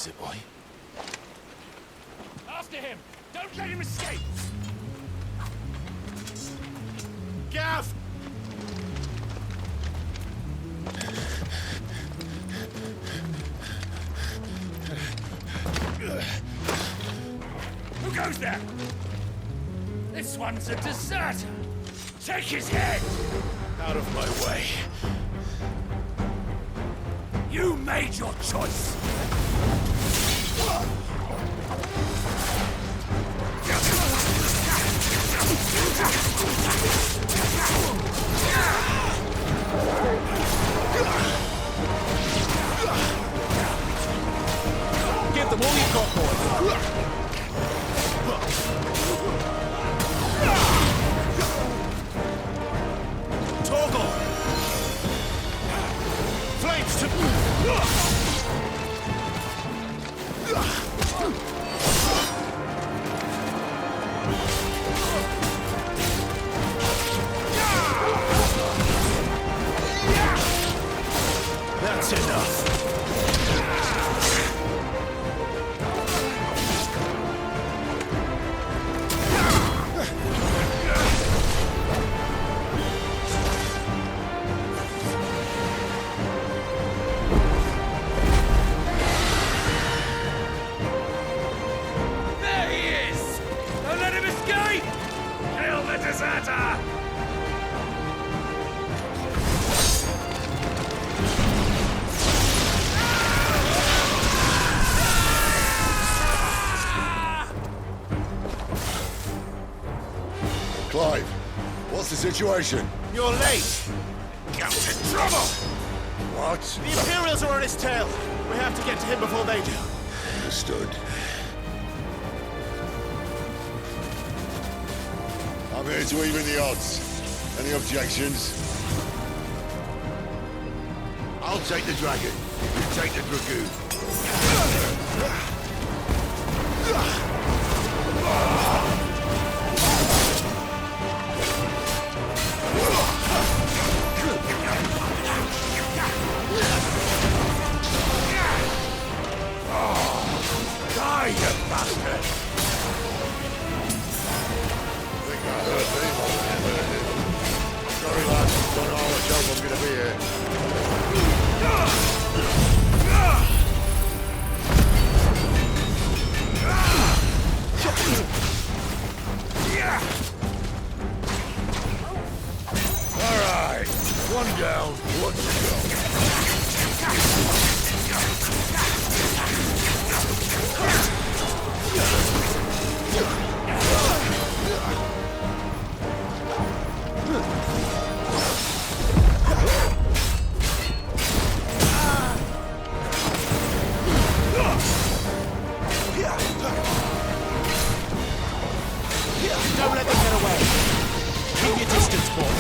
is it, boy? After him! Don't let him escape! Gav! Who goes there? This one's a deserter! Take his head! Out of my way. You made your choice! Give them all you've got, boy. Toggle! Flames to... That's enough. There he is! Don't let him escape! Kill the deserter! Clive, what's the situation? You're late. Got in trouble! What? The Imperials are on his tail. We have to get to him before they do. Understood. I'm here to even the odds. Any objections? I'll take the dragon. You take the dragoon. Die, you bastard! Think I heard him. Sorry, lads. Don't know how much help I'm gonna be here. All right. One down, one to go. Don't let them get away. Keep your distance, boy.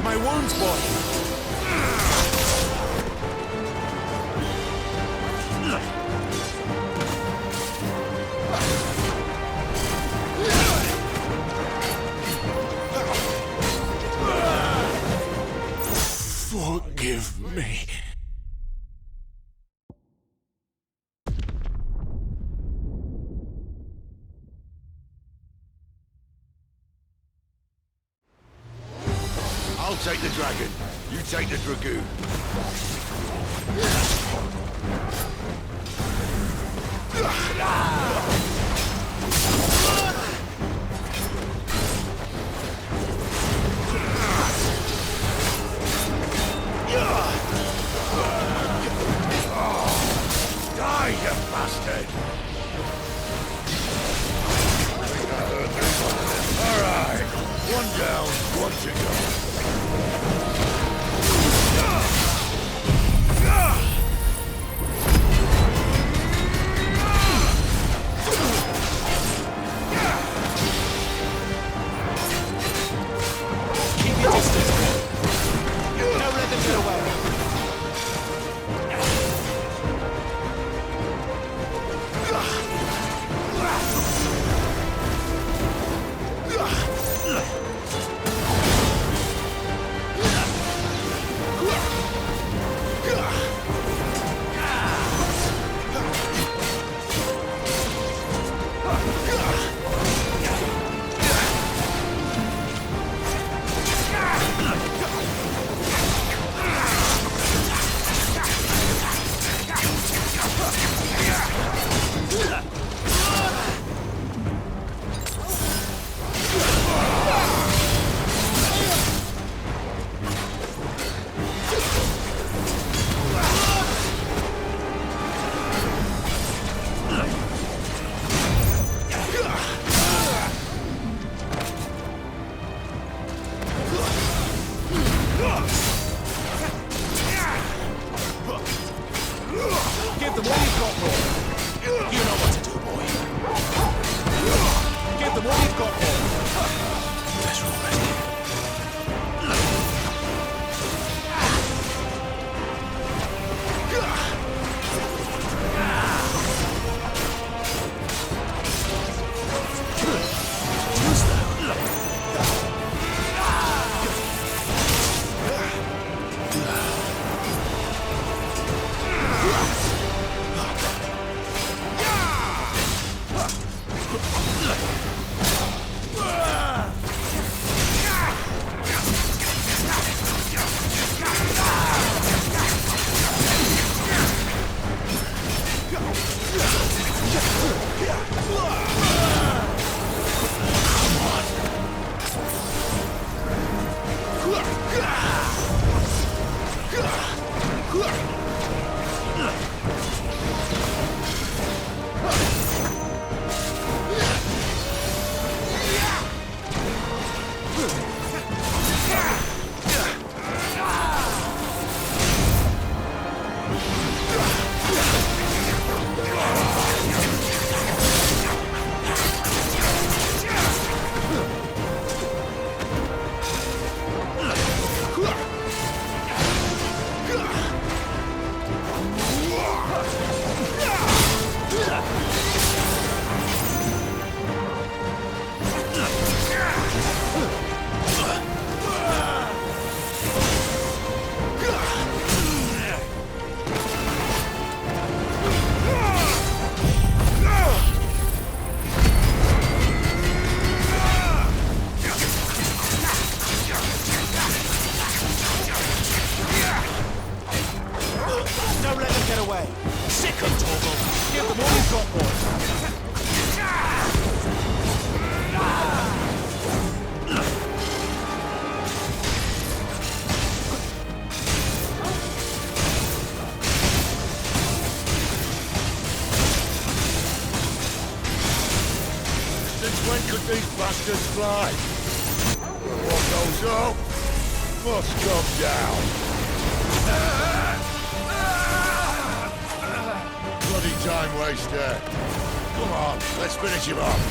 My wounds, boy. Forgive me. I'll take the dragon. You take the dragoon. Die, you bastard! All right. One down, one to go. Don't let them get away. Sick of Torgal. Give them all you've got, boys. Since when could these bastards fly? What goes up must come down. Bloody time waster. Come on, let's finish him off.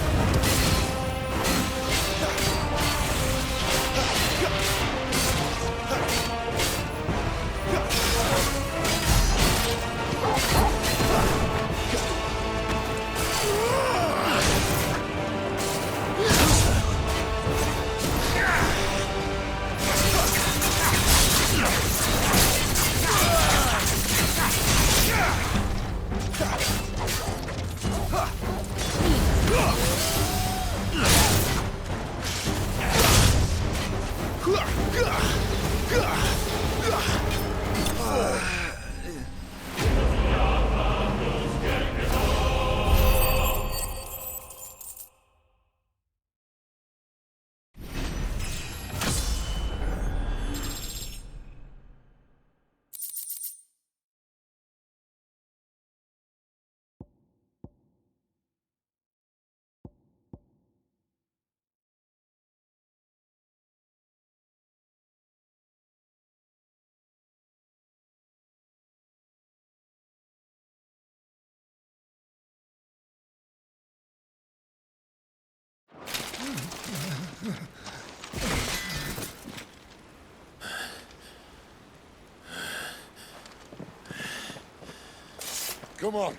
Come on.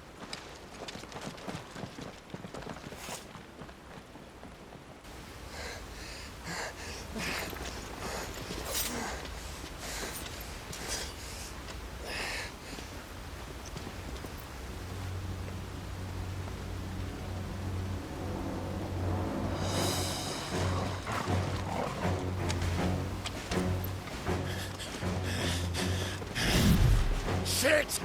Shit!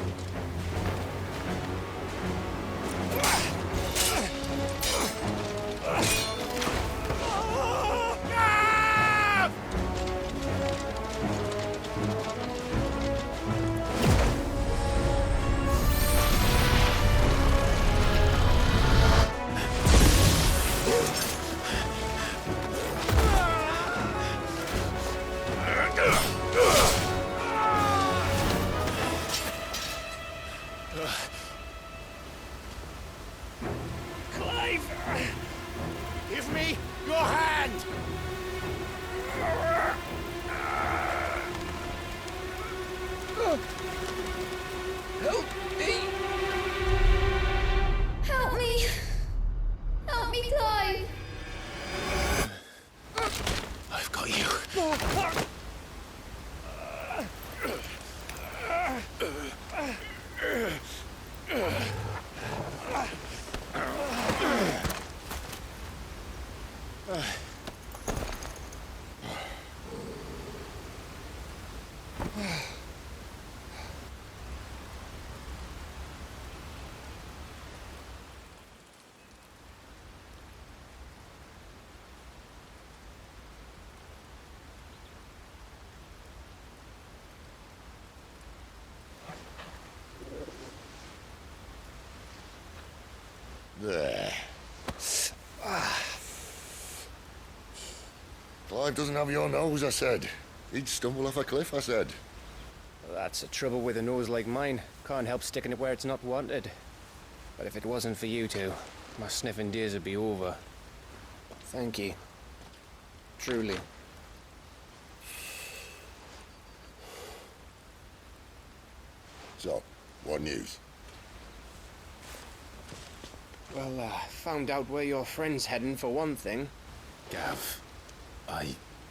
Give me your hand! Help me! Help me! Help me, Clive! I've got you. There. Clive doesn't have your nose, I said. He'd stumble off a cliff, I said. That's the trouble with a nose like mine. Can't help sticking it where it's not wanted. But if it wasn't for you two, my sniffing days would be over. Thank you. Truly. So, what news? Well, found out where your friend's heading for one thing. Gav,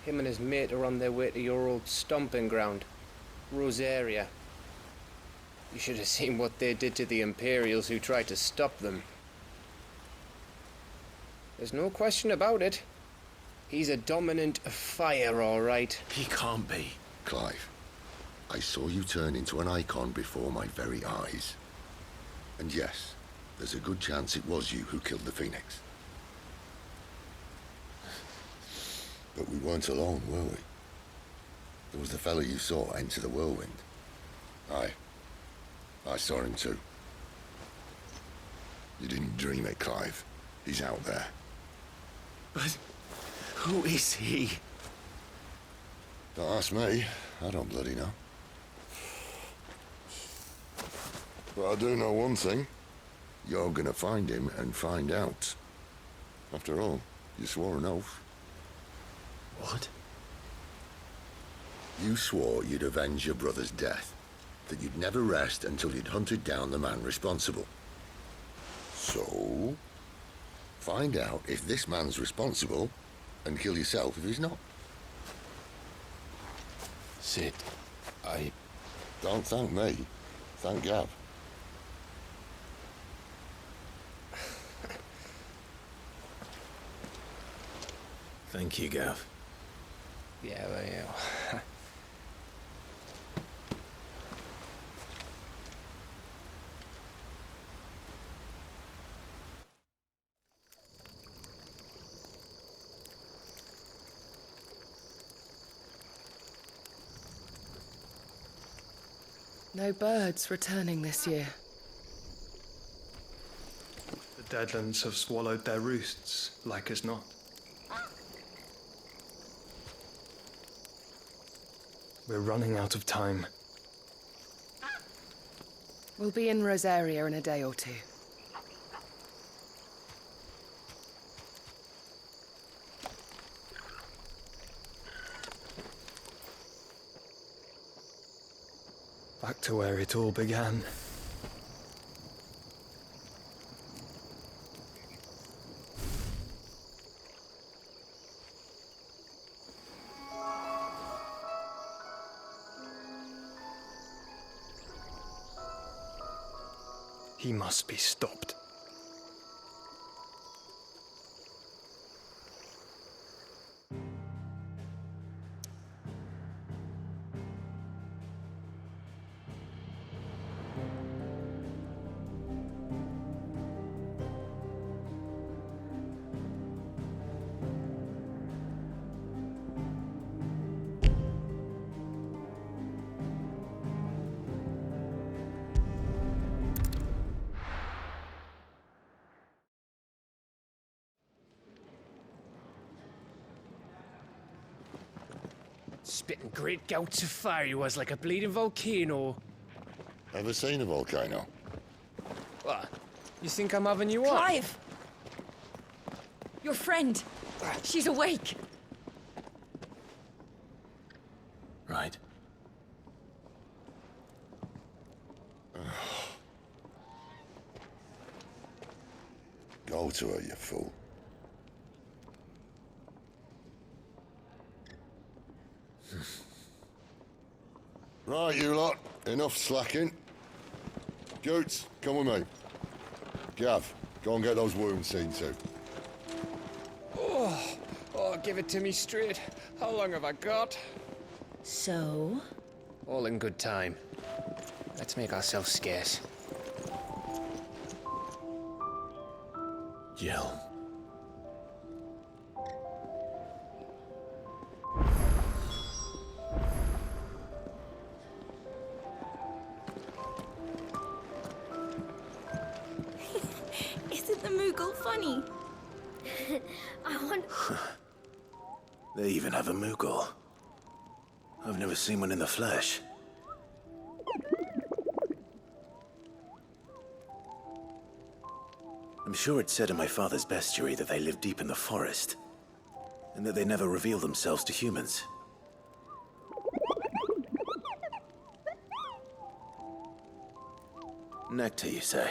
Him and his mate are on their way to your old stomping ground, Rosaria. You should have seen what they did to the Imperials who tried to stop them. There's no question about it. He's a dominant fire, all right. he can't be. Clive, I saw you turn into an icon before my very eyes. And yes, there's a good chance it was you who killed the Phoenix. But we weren't alone, were we? There was the fellow you saw enter the whirlwind. I saw him too. You didn't dream it, Clive. He's out there. But who is he? Don't ask me. I don't bloody know. But I do know one thing. You're gonna find him and find out. After all, you swore an oath. What? You swore you'd avenge your brother's death, that you'd never rest until you'd hunted down the man responsible. So, find out if this man's responsible, and kill yourself if he's not. Sid, Don't thank me. Thank Gav. Thank you, Gav. Yeah, well, yeah. No birds returning this year. The Deadlands have swallowed their roosts, like as not. We're running out of time. We'll be in Rosaria in a day or two. Back to where it all began. He must be stopped. Spitting great gouts of fire he was, like a bleeding volcano. Ever seen a volcano? What? You think I'm having you on? Clive! Your friend! She's awake! Right. Go to her, you fool. Right, you lot. Enough slacking. Goots, come with me. Gav, go and get those wounds seen to. Oh, give it to me straight. How long have I got? So? All in good time. Let's make ourselves scarce. Jill. Is it the moon? Moogle funny. I want... They even have a Moogle. I've never seen one in the flesh. I'm sure it said in my father's bestiary that they live deep in the forest, and that they never reveal themselves to humans. Nectar, you say?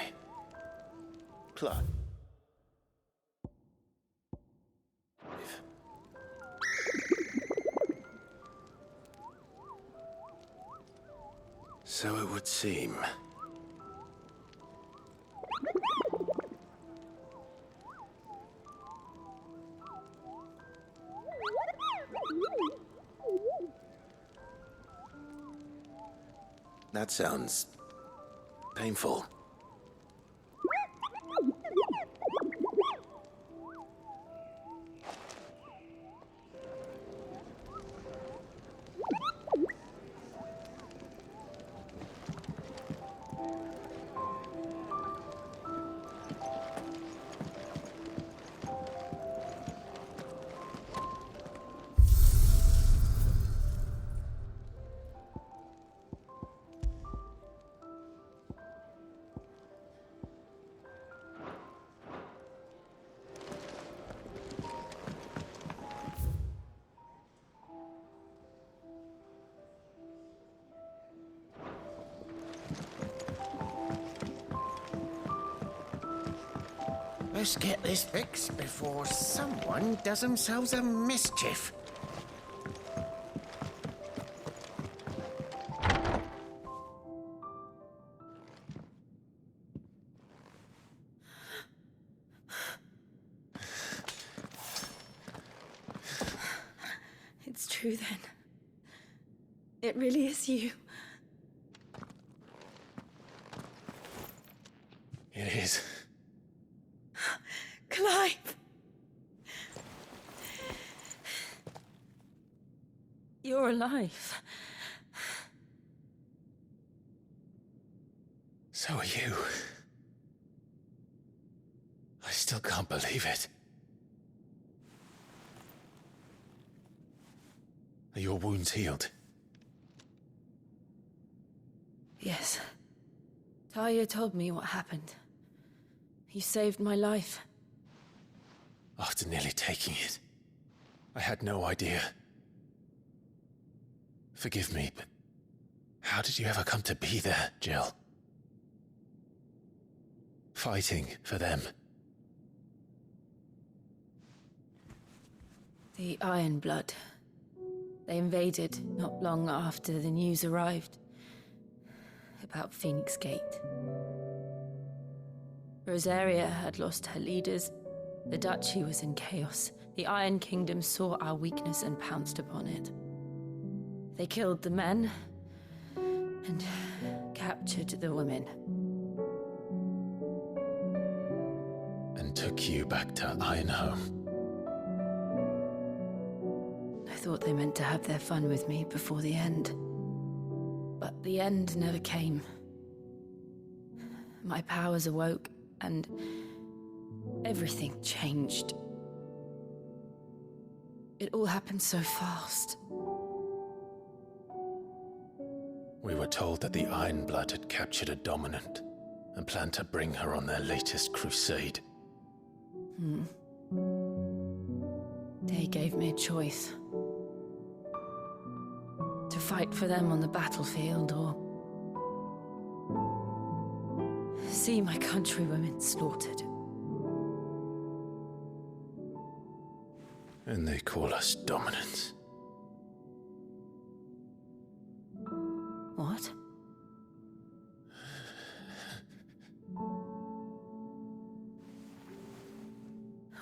Clive. So it would seem. That sounds painful. Let's get this fixed before someone does themselves a mischief. It's true then. It really is you. It is. Clive! You're alive. So are you. I still can't believe it. Are your wounds healed? Yes. Talia told me what happened. You saved my life. After nearly taking it, I had no idea. Forgive me, but how did you ever come to be there, Jill? Fighting for them. The Iron Blood. They invaded not long after the news arrived about Phoenix Gate. Rosaria had lost her leaders. The Duchy was in chaos. The Iron Kingdom saw our weakness and pounced upon it. They killed the men and captured the women. And took you back to Ironhome. I thought they meant to have their fun with me before the end. But the end never came. My powers awoke, and everything changed. It all happened so fast. We were told that the Iron Blood had captured a dominant and planned to bring her on their latest crusade. They gave me a choice. To fight for them on the battlefield, or see my countrywomen slaughtered. And they call us dominants. What?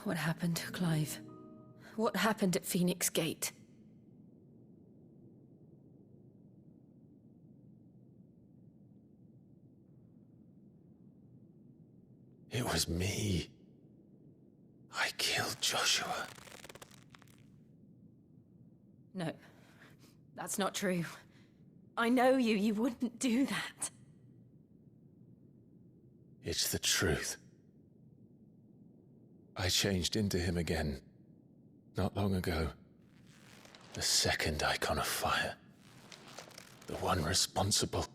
What happened, Clive? What happened at Phoenix Gate? It was me. I killed Joshua. No, that's not true. I know you. You wouldn't do that. It's the truth. I changed into him again, not long ago. The second icon of fire. The one responsible.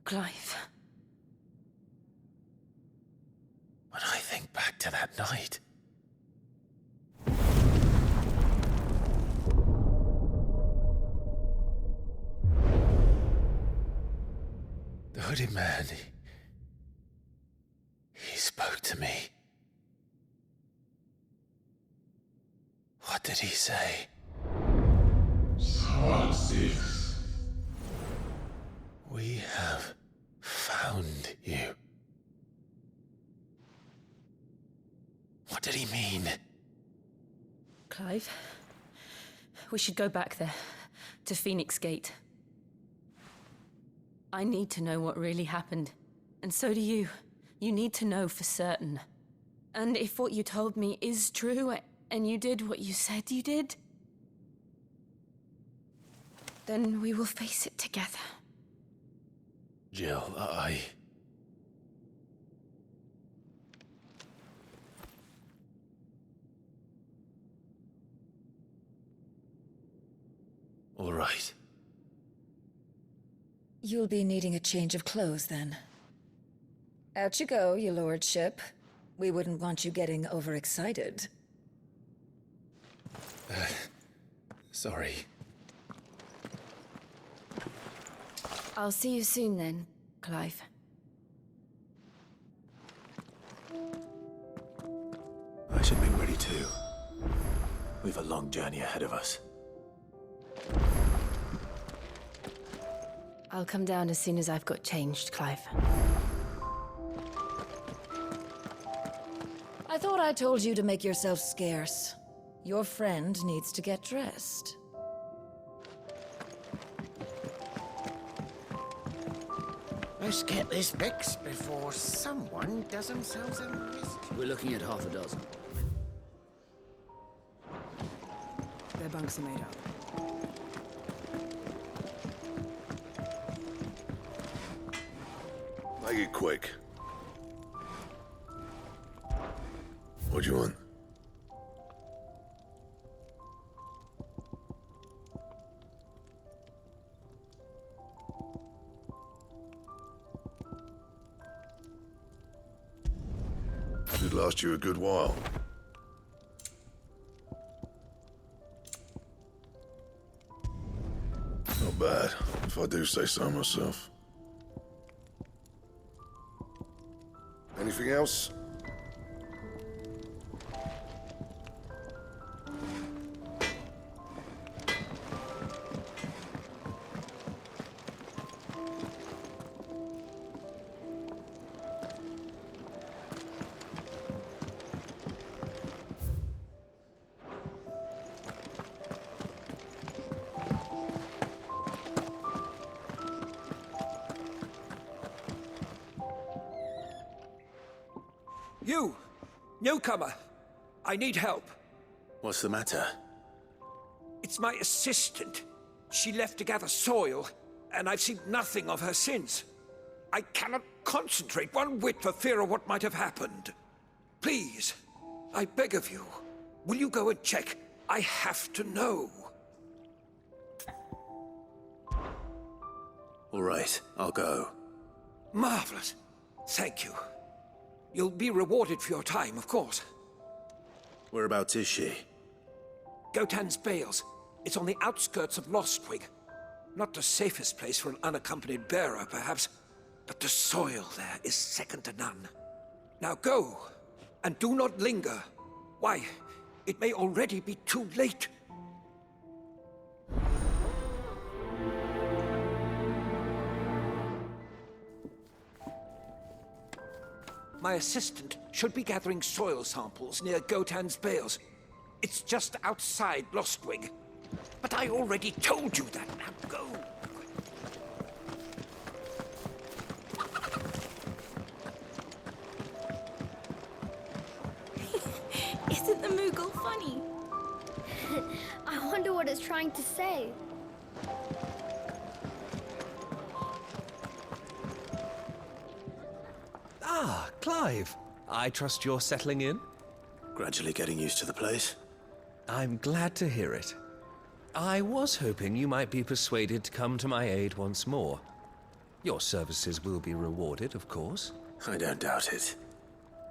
Clive. When I think back to that night... The hooded man, he spoke to me. What did he say? XVI. We have found you. What did he mean? Clive, we should go back there, to Phoenix Gate. I need to know what really happened, and so do you. You need to know for certain. And if what you told me is true, and you did what you said you did, then we will face it together. Jill, All right. You'll be needing a change of clothes, then. Out you go, your lordship. We wouldn't want you getting overexcited. Sorry. I'll see you soon then, Clive. I should be ready too. We've a long journey ahead of us. I'll come down as soon as I've got changed, Clive. I thought I told you to make yourself scarce. Your friend needs to get dressed. Let's get this fixed before someone does themselves a mischief. We're looking at half a dozen. Their bunks are made up. Make it quick. What do you want? Should last you a good while. Not bad, if I do say so myself. Anything else? You! Newcomer! I need help. What's the matter? It's my assistant. She left to gather soil, and I've seen nothing of her since. I cannot concentrate one whit for fear of what might have happened. Please, I beg of you, will you go and check? I have to know. All right, I'll go. Marvelous. Thank you. You'll be rewarded for your time, of course. Whereabouts is she? Gotan's Bales. It's on the outskirts of Lostwing. Not the safest place for an unaccompanied bearer, perhaps, but the soil there is second to none. Now go, and do not linger. Why, it may already be too late. My assistant should be gathering soil samples near Gotan's Bales. It's just outside Lostwing. But I already told you that. Now go. Isn't the Moogle funny? I wonder what it's trying to say. Ah, Clive. I trust you're settling in? Gradually getting used to the place. I'm glad to hear it. I was hoping you might be persuaded to come to my aid once more. Your services will be rewarded, of course. I don't doubt it.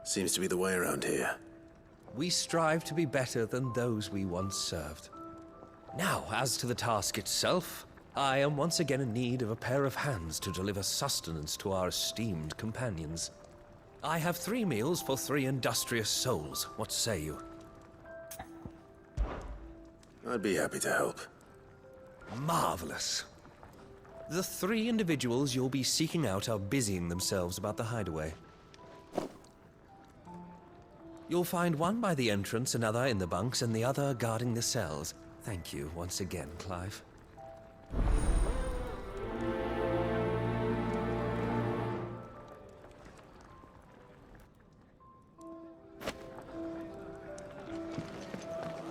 Seems to be the way around here. We strive to be better than those we once served. Now, as to the task itself, I am once again in need of a pair of hands to deliver sustenance to our esteemed companions. I have 3 meals for 3 industrious souls. What say you? I'd be happy to help. Marvelous. The 3 individuals you'll be seeking out are busying themselves about the hideaway. You'll find one by the entrance, another in the bunks, and the other guarding the cells. Thank you once again, Clive.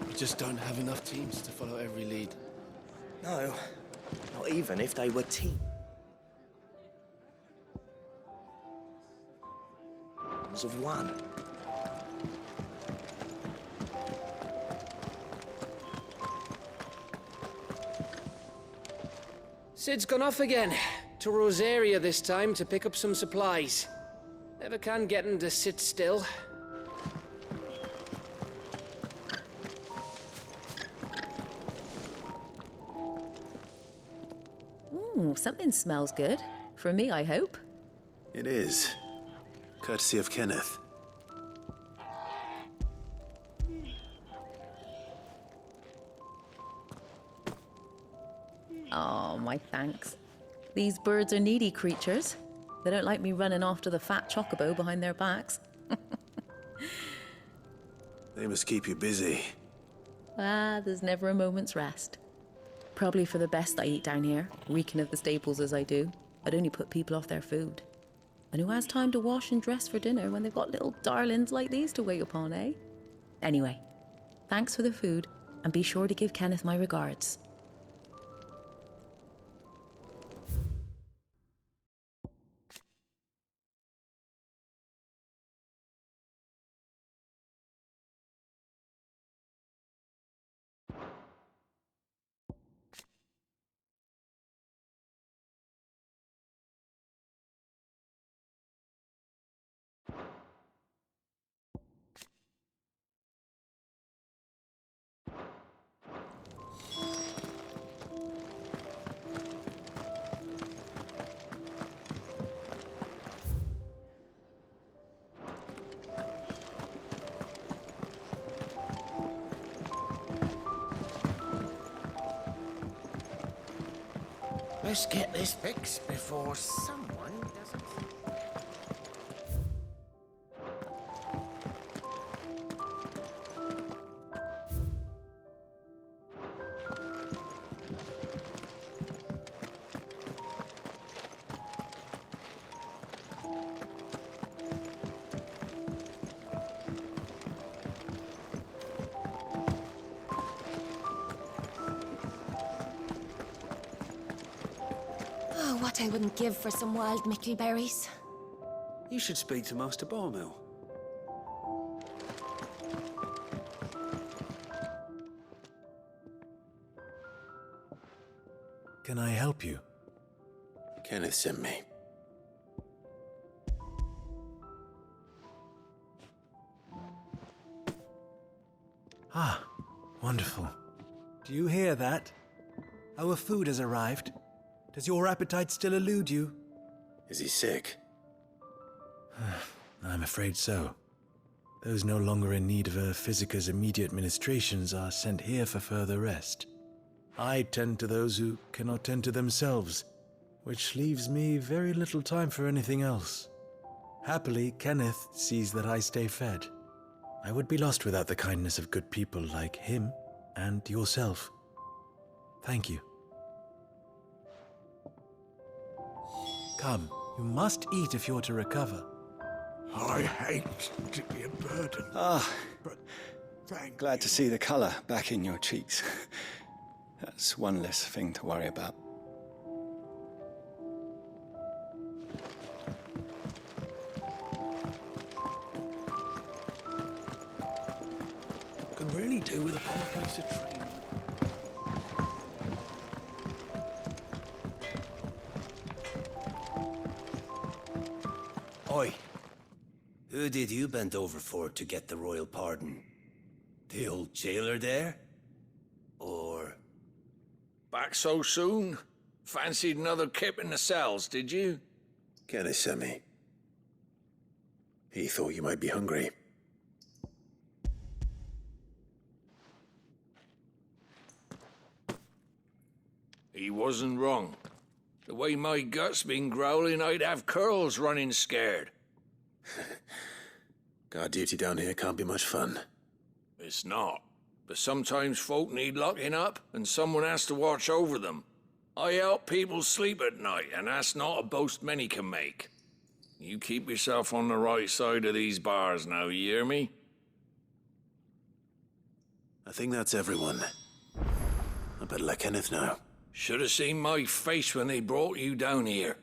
We just don't have enough teams to follow every lead. No, not even if they were teams of one. Sid's gone off again. To Rosaria this time to pick up some supplies. Never can get him to sit still. Ooh, something smells good. For me, I hope. It is. Courtesy of Kenneth. Oh, my thanks. These birds are needy creatures. They don't like me running after the fat chocobo behind their backs. They must keep you busy. Ah, there's never a moment's rest. Probably for the best I eat down here, reeking of the staples as I do. I'd only put people off their food. And who has time to wash and dress for dinner when they've got little darlings like these to wait upon, eh? Anyway, thanks for the food, and be sure to give Kenneth my regards. Let's get this fixed before someone doesn't... Oh, what I wouldn't give for some wild Mickey berries. You should speak to Master Barmill. Can I help you? Kenneth sent me. Ah, wonderful. Do you hear that? Our food has arrived. Does your appetite still elude you? Is he sick? I'm afraid so. Those no longer in need of a Physica's immediate ministrations are sent here for further rest. I tend to those who cannot tend to themselves, which leaves me very little time for anything else. Happily, Kenneth sees that I stay fed. I would be lost without the kindness of good people like him and yourself. Thank you. Come, you must eat if you're to recover. I hate to be a burden. Ah, but thank glad you. to see the colour back in your cheeks. That's one less thing to worry about. you do with a proper piece of training? Oi. Who did you bend over for to get the royal pardon? The old jailer there? Or... Back so soon? Fancied another kip in the cells, did you? Get it, Semi. He thought you might be hungry. He wasn't wrong. The way my gut's been growling, I'd have curls running scared. Guard duty down here can't be much fun. It's not. But sometimes folk need locking up, and someone has to watch over them. I help people sleep at night, and that's not a boast many can make. You keep yourself on the right side of these bars now, you hear me? I think that's everyone. I better let Kenneth know. Should have seen my face when they brought you down here.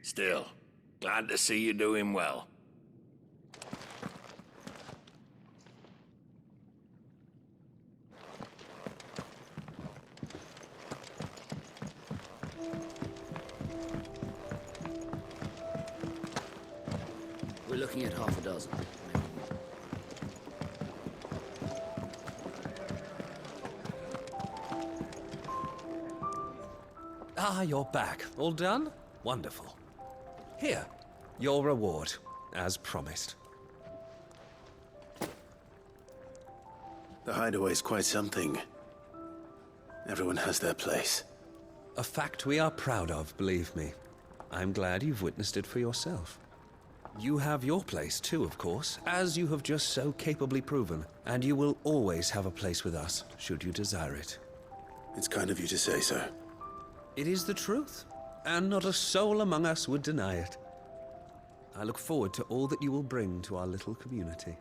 Still, glad to see you doing well. We're looking at half a dozen. Ah, you're back. All done? Wonderful. Here, your reward, as promised. The hideaway's quite something. Everyone has their place. A fact we are proud of, believe me. I'm glad you've witnessed it for yourself. You have your place too, of course, as you have just so capably proven, and you will always have a place with us, should you desire it. It's kind of you to say so. It is the truth, and not a soul among us would deny it. I look forward to all that you will bring to our little community.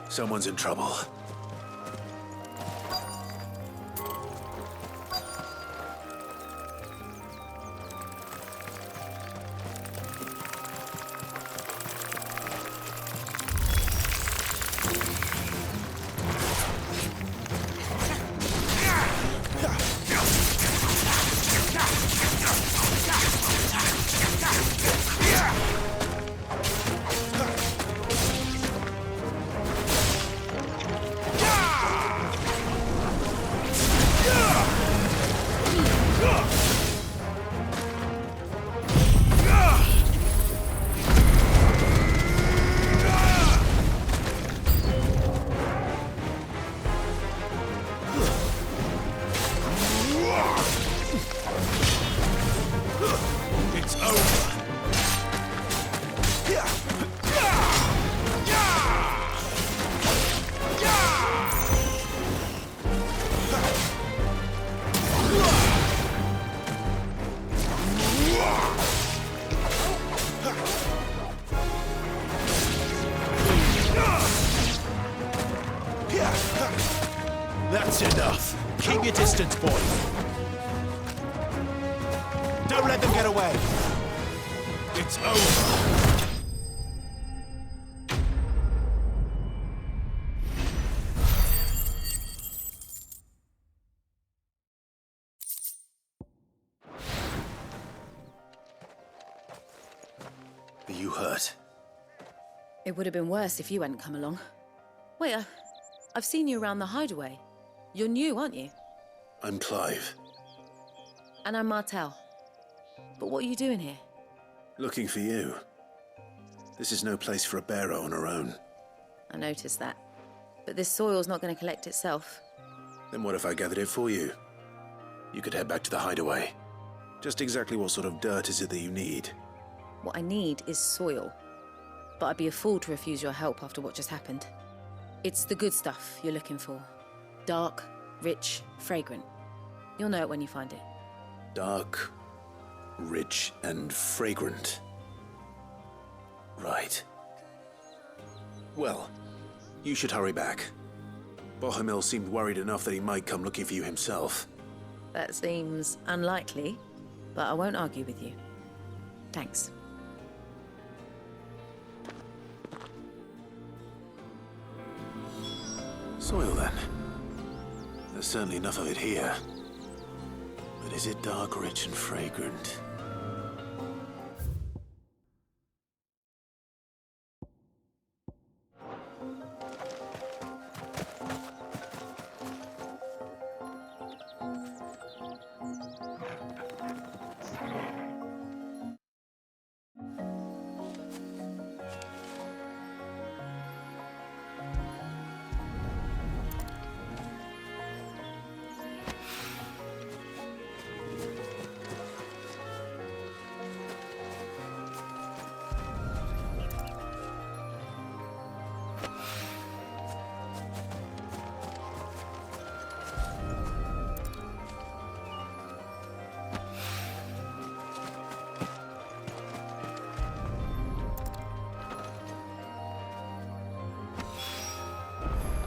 Someone's in trouble. Keep your distance, boys. Don't let them get away. It's over. Are you hurt? It would have been worse if you hadn't come along. Wait, I've seen you around the hideaway. You're new, aren't you? I'm Clive. And I'm Martel. But what are you doing here? Looking for you. This is no place for a bearer on her own. I noticed that. But this soil's not going to collect itself. Then what if I gathered it for you? You could head back to the hideaway. Just exactly what sort of dirt is it that you need? What I need is soil. But I'd be a fool to refuse your help after what just happened. It's the good stuff you're looking for. Dark, rich, fragrant. You'll know it when you find it. Dark, rich, and fragrant. Right. Well, you should hurry back. Bohemil seemed worried enough that he might come looking for you himself. That seems unlikely, but I won't argue with you. Thanks. Soil, then. There's certainly enough of it here. But is it dark, rich, and fragrant?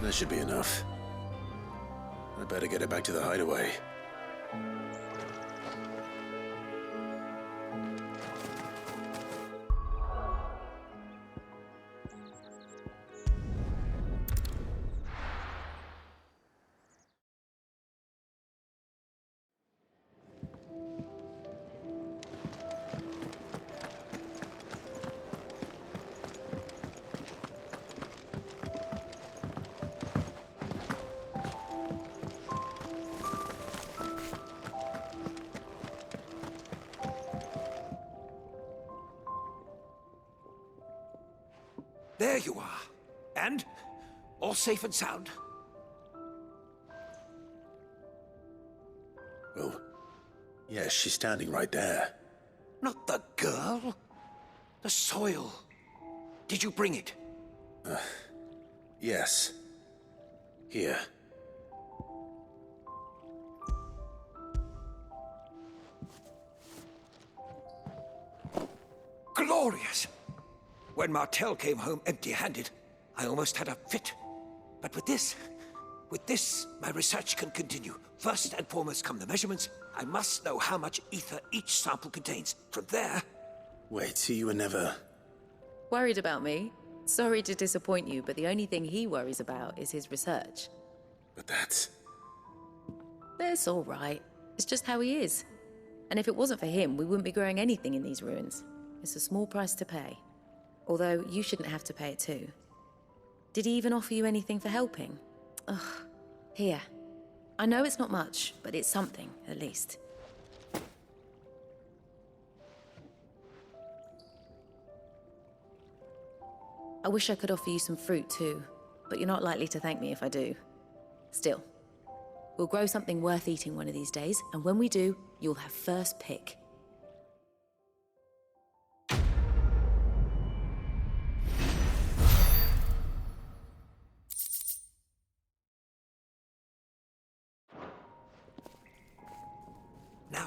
That should be enough. I better get it back to the hideaway. There you are. And? All safe and sound? Well, yes, she's standing right there. Not the girl. The soil. Did you bring it? Yes. Here. Glorious! When Martel came home empty-handed, I almost had a fit. But with this, my research can continue. First and foremost come the measurements. I must know how much ether each sample contains. From there... Wait, so you were never... Worried about me? Sorry to disappoint you, but the only thing he worries about is his research. But that's... That's all right. It's just how he is. And if it wasn't for him, we wouldn't be growing anything in these ruins. It's a small price to pay. Although, you shouldn't have to pay it too. Did he even offer you anything for helping? Ugh. Here. I know it's not much, but it's something, at least. I wish I could offer you some fruit too, but you're not likely to thank me if I do. Still, we'll grow something worth eating one of these days, and when we do, you'll have first pick.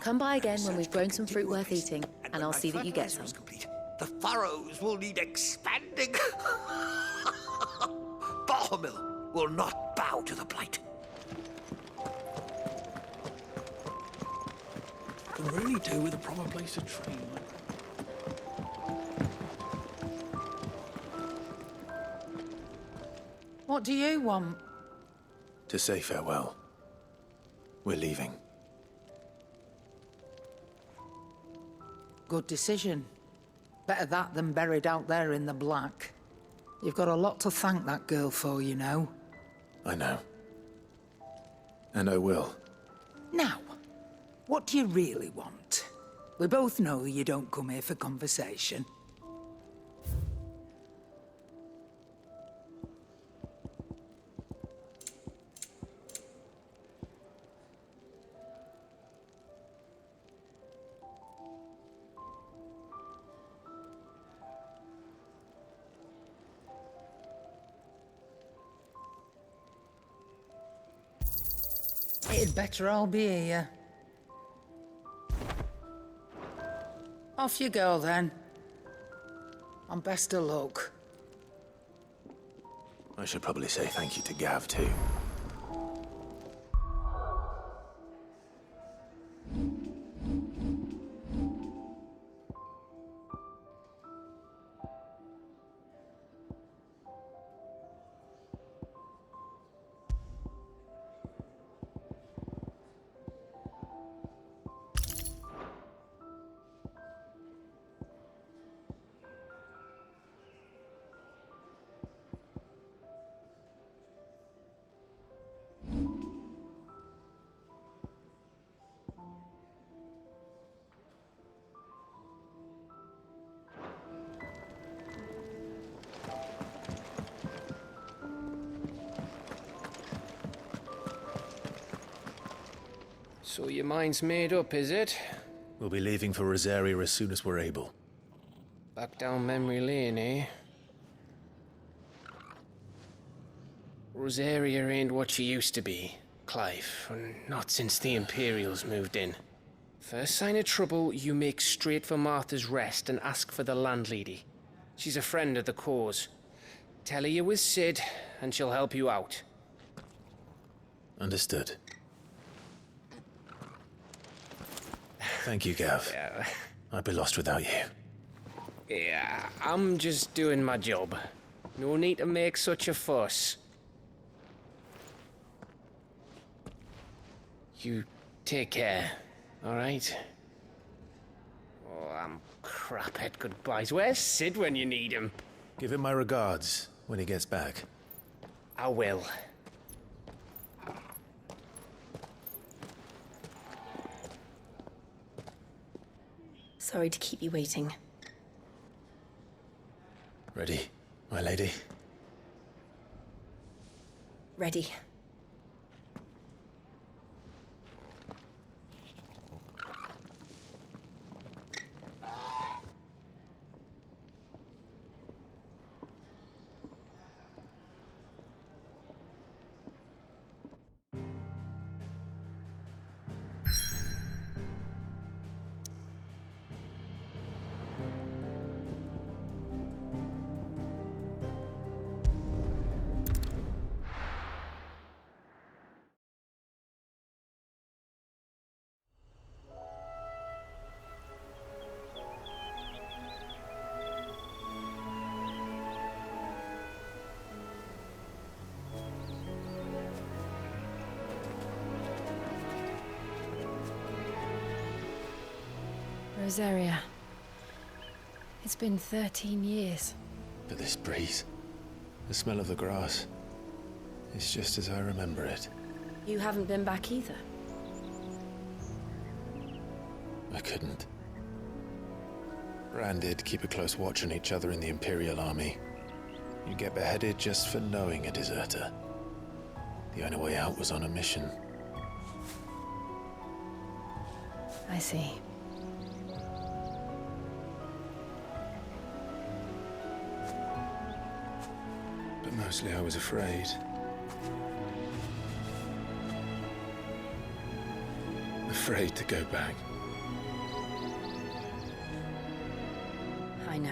Come by again when we've grown some fruit worth eating, and I'll see that you get some. The furrows will need expanding. Bohemil will not bow to the blight. Can really do with a proper place to train. What do you want? To say farewell. We're leaving. Good decision. Better that than buried out there in the black. You've got a lot to thank that girl for, you know. I know. And I will. Now, what do you really want? We both know you don't come here for conversation. It'd better all be here. Off you go, then. And best of luck. I should probably say thank you to Gav, too. So your mind's made up, is it? We'll be leaving for Rosaria as soon as we're able. Back down memory lane, eh? Rosaria ain't what she used to be, Clive. Not since the Imperials moved in. First sign of trouble, you make straight for Martha's Rest and ask for the landlady. She's a friend of the cause. Tell her you're with Sid, and she'll help you out. Understood. Thank you, Gav. Yeah. I'd be lost without you. Yeah, I'm just doing my job. No need to make such a fuss. You take care, all right? Oh, I'm crap at goodbyes. Where's Sid when you need him? Give him my regards when he gets back. I will. Sorry to keep you waiting. Ready, my lady? Ready. Rosaria. It's been 13 years. But this breeze, the smell of the grass, it's just as I remember it. You haven't been back either. I couldn't. Branded, keep a close watch on each other in the Imperial Army. You get beheaded just for knowing a deserter. The only way out was on a mission. I see. But mostly I was afraid. Afraid to go back. I know.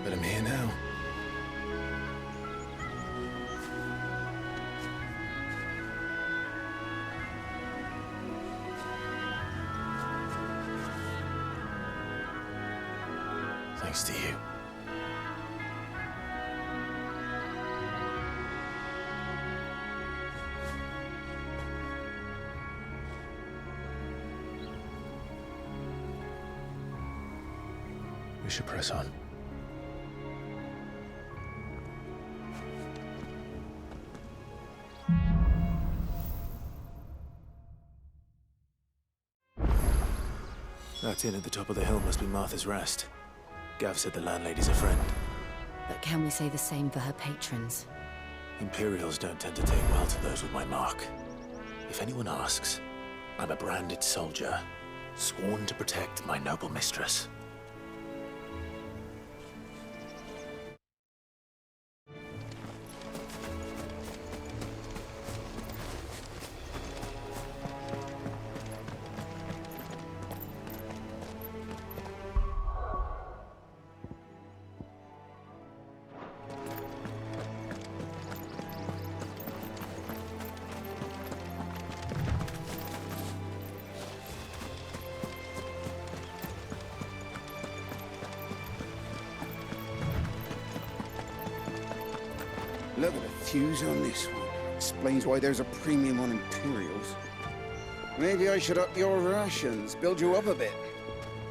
But I'm here now. Thanks to you. We should press on. That inn at the top of the hill must be Martha's Rest. Gav said the landlady's a friend. But can we say the same for her patrons? Imperials don't tend to take well to those with my mark. If anyone asks, I'm a branded soldier, sworn to protect my noble mistress. Look at the fuse on this one. Explains why there's a premium on Imperials. Maybe I should up your rations, build you up a bit.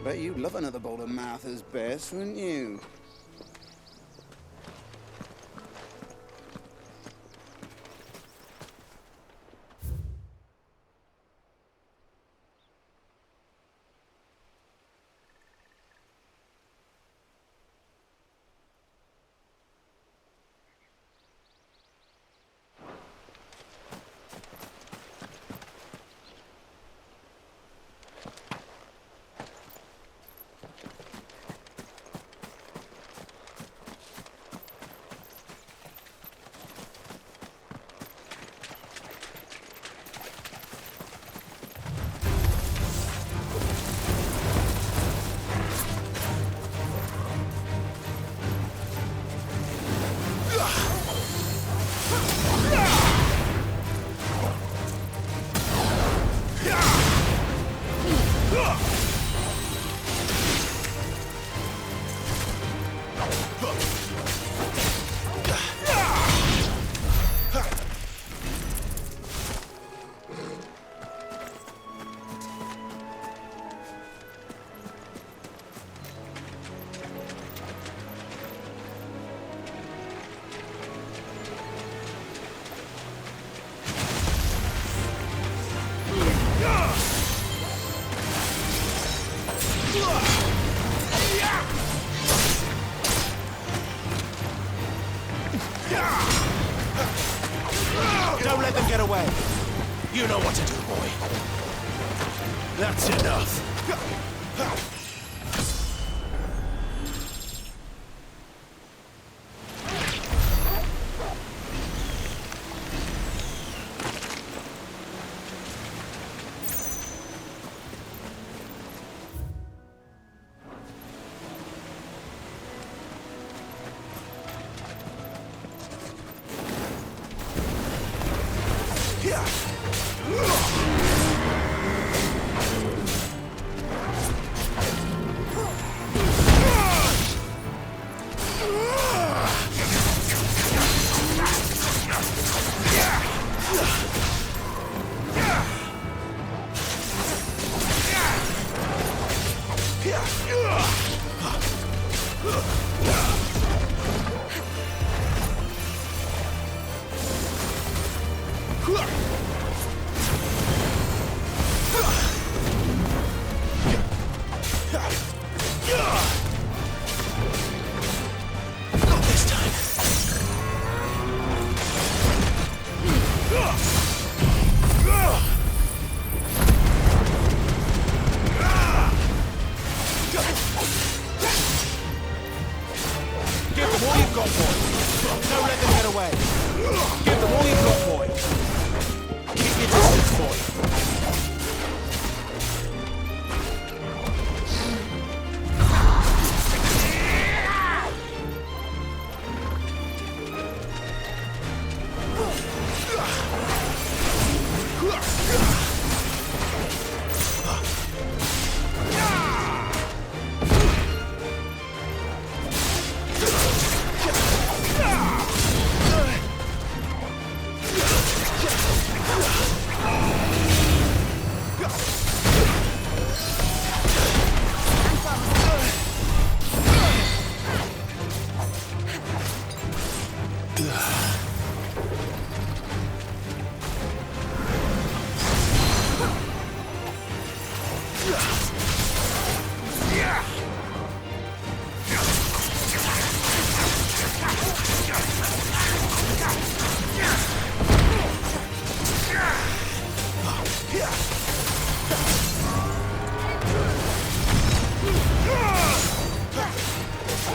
Bet you'd love another bowl of Martha's Best, wouldn't you? Don't let them get away. You know what to do, boy. That's enough.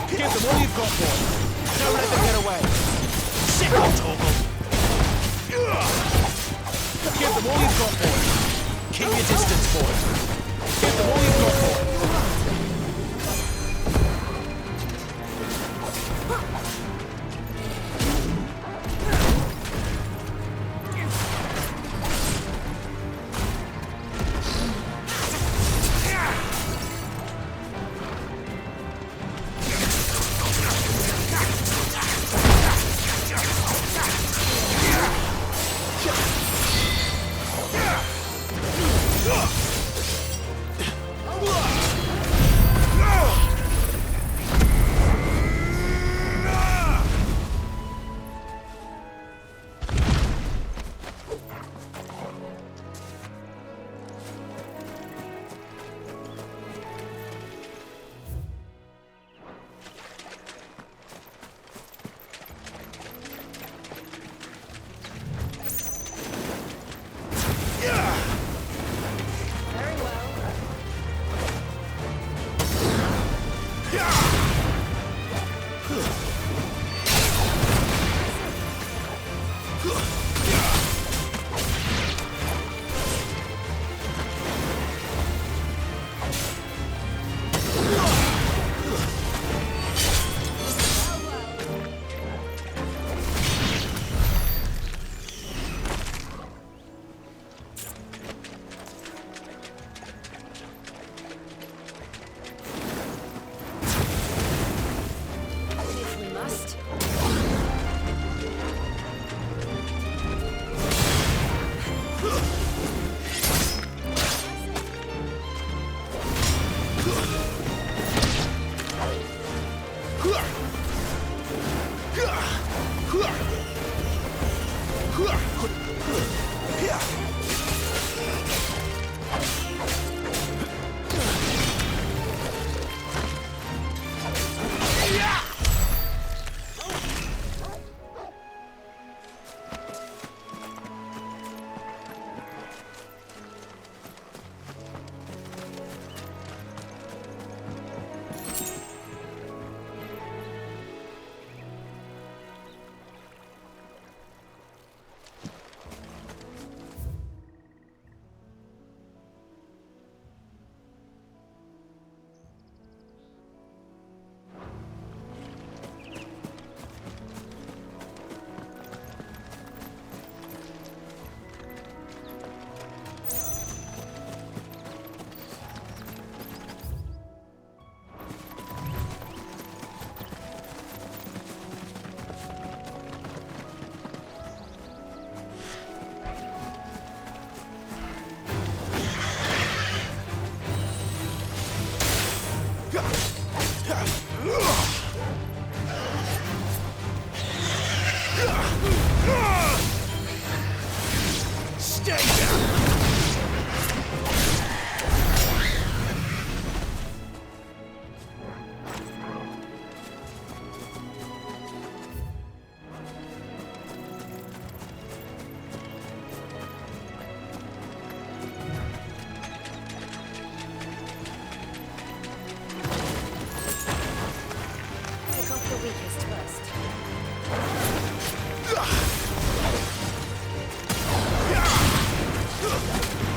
Give them all you've got, boy. Don't let them get away. Sick on Torgal. Give them all you've got, boy. Keep your distance, boy. Give them all you've got, boy.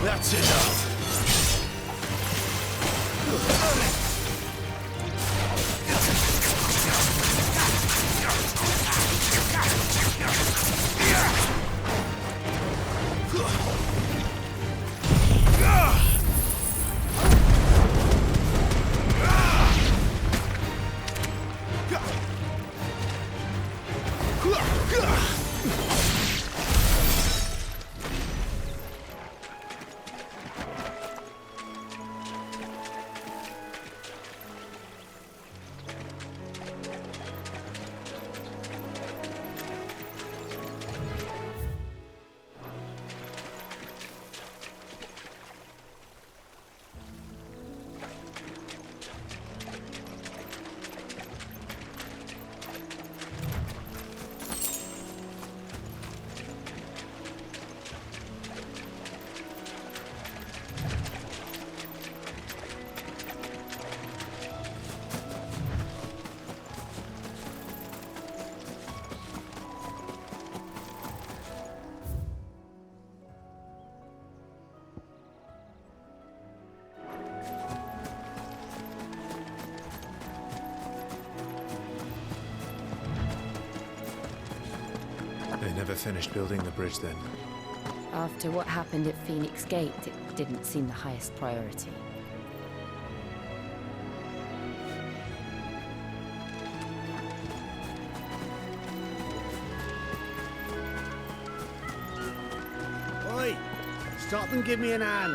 That's enough. never finished building the bridge then? After what happened at Phoenix Gate, it didn't seem the highest priority. Oi! Stop and give me an hand.